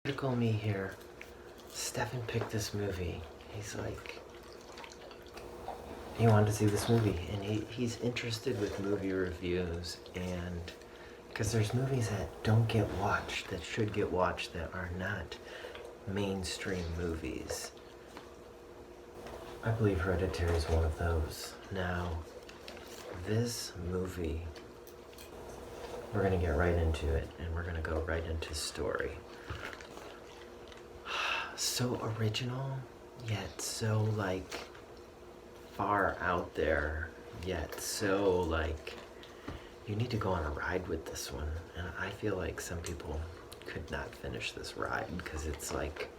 Critical me here. Stefan picked this movie. He's like, he wanted to see this movie, and he's interested with movie reviews, and because there's movies that don't get watched, that should get watched, that are not mainstream movies. I believe Hereditary is one of those. Now, this movie, we're gonna get right into it, and we're gonna go right into story. So original, yet so like far out there, yet so like you need to go on a ride with this one. And I feel like some people could not finish this ride because it's like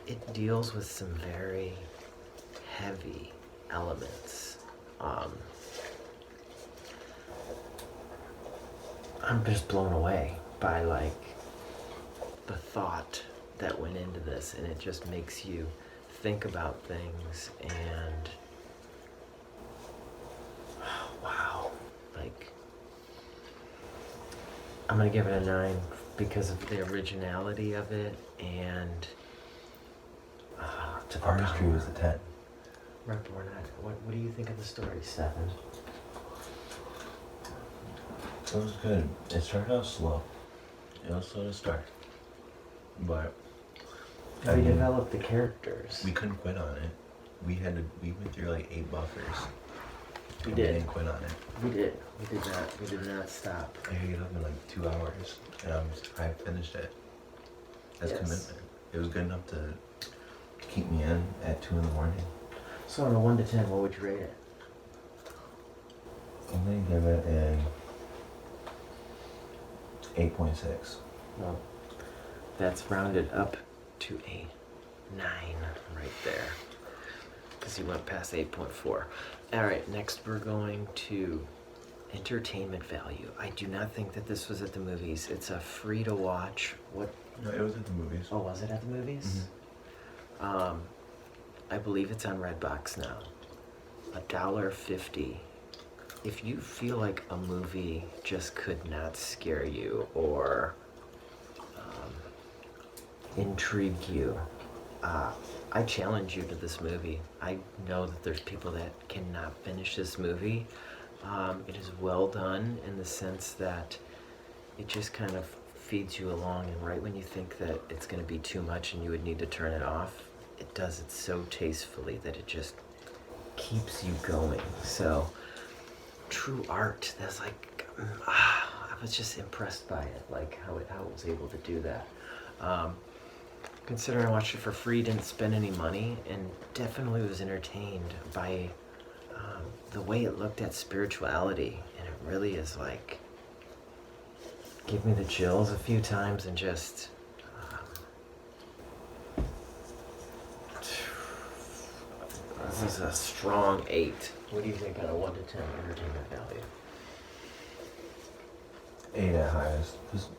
it deals with some very heavy elements. I'm just blown away by like the thought that went into this, and it just makes you think about things. And wow, like I'm gonna give it a 9 because of the originality of it, and to the Artistry power. was a 10. What do you think of the story, Stefan? It was good. It started out slow. It was slow to start. But We developed the characters. we couldn't quit on it. We went through like 8 buffers. We and did. We didn't quit on it. We did. We did not stop. I hit it up in like 2 hours, and I finished it. As Yes. commitment. It was good enough to keep me in at 2 in the morning. So on a 1 to 10, what would you rate it? I'm gonna give it an 8.6. Well, that's rounded up to a 9 right there, because you went past 8.4. All right, next we're going to entertainment value. I do not think that this was at the movies. It's a free to watch. What? No, it was at the movies. Oh, was it at the movies? I believe it's on Redbox now. $1.50. If you feel like a movie just could not scare you or intrigue you, I challenge you to this movie. I know that there's people that cannot finish this movie. It is well done in the sense that it just kind of feeds you along, and right when you think that it's going to be too much and you would need to turn it off, it does it so tastefully that it just keeps you going. So true art. That's like I was just impressed by it, like how it was able to do that. Considering I watched it for free, didn't spend any money, and definitely was entertained by the way it looked at spirituality. And it really is like give me the chills a few times, and just this is a strong 8. What do you think out of 1 to 10 entertainment value? 8 at highest. Because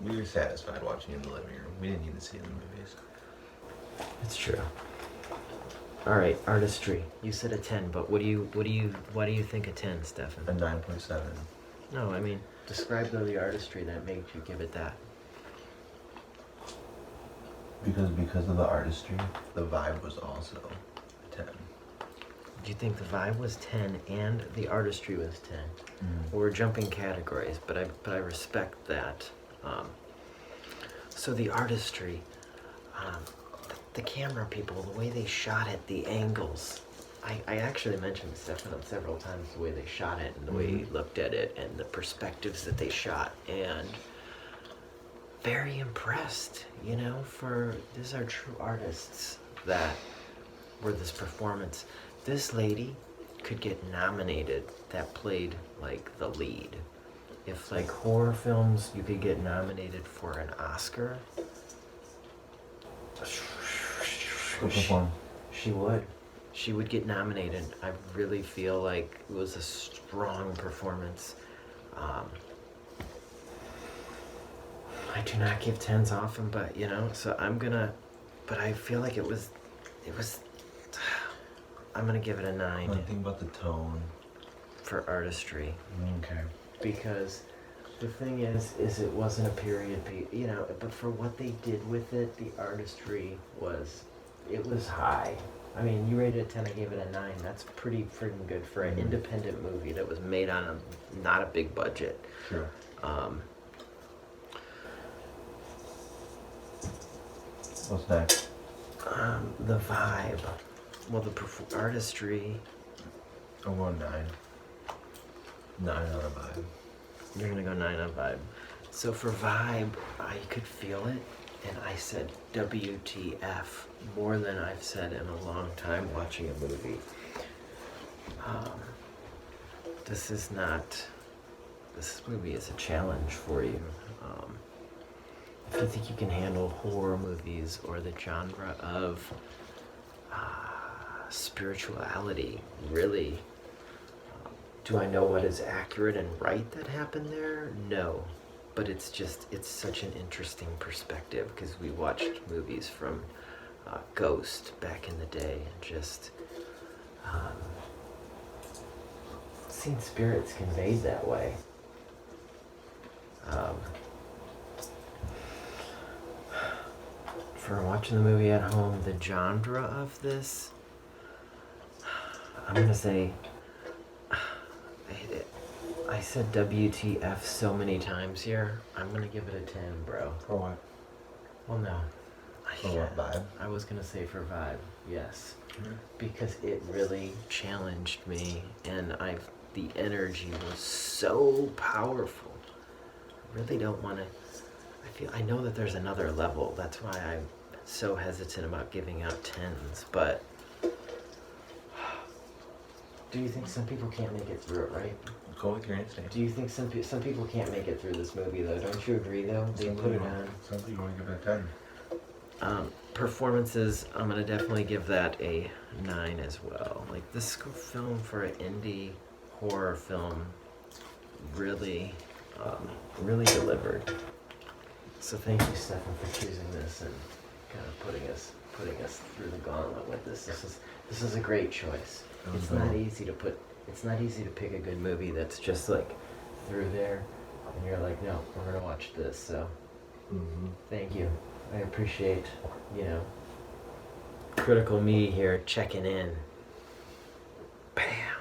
we were satisfied watching it in the living room. We didn't need to see it in the movies. It's true. All right, artistry. You said a 10, but why do you think a 10, Stefan? A 9.7. No, I mean, describe the artistry that made you give it that. Because of the artistry, the vibe was also a 10. Do you think the vibe was 10 and the artistry was 10? We're jumping categories, but I respect that. So the artistry, the camera people, the way they shot it, the angles. I actually mentioned Stefan several times the way they shot it and the way he looked at it and the perspectives that they shot, and very impressed, you know, for these are true artists that were this performance. This lady could get nominated that played like the lead. If like horror films, you could get nominated for an Oscar. Good perform. She would. She would get nominated. I really feel like it was a strong performance. I do not give 10s often, but you know, so but I feel like it was, I'm gonna give it a 9 One thing about the tone. for artistry. Okay. Because The thing is it wasn't a period piece, you know, but for what they did with it, the artistry it was high. I mean, you rated it 10, I gave it a 9. That's pretty freaking good for an independent movie that was made on not a big budget. Sure. What's next? The vibe. Well, the artistry. I'm going 9. 9 on a vibe. You're gonna go 9 on vibe. So for vibe, I could feel it, and I said WTF more than I've said in a long time watching a movie. This movie is a challenge for you. If you think you can handle horror movies or the genre of spirituality, really, do I know what is accurate and right that happened there? No. But it's such an interesting perspective because we watched movies from Ghost back in the day and just seen spirits conveyed that way. For watching the movie at home, the genre of this, I'm gonna say, I said WTF so many times here. I'm gonna give it a 10, bro. For what? Well, no. For what vibe? I was gonna say for vibe, yes, because it really challenged me, and the energy was so powerful. I really don't want to. I know that there's another level. That's why I'm so hesitant about giving out 10s. But do you think some people can't make it through it, right? Go with your instinct. Do you think some people can't make it through this movie though? Don't you agree though? They put it on. Some people want to give it a 10. Performances, I'm gonna definitely give that a 9 as well. Like this film for an indie horror film really delivered. So thank you, Stefan, for choosing this and kind of putting us through the gauntlet with this. This is a great choice. It's not easy to pick a good movie that's just like through there, and you're like, no, we're gonna watch this. So thank you. I appreciate, critical me here checking in. Bam.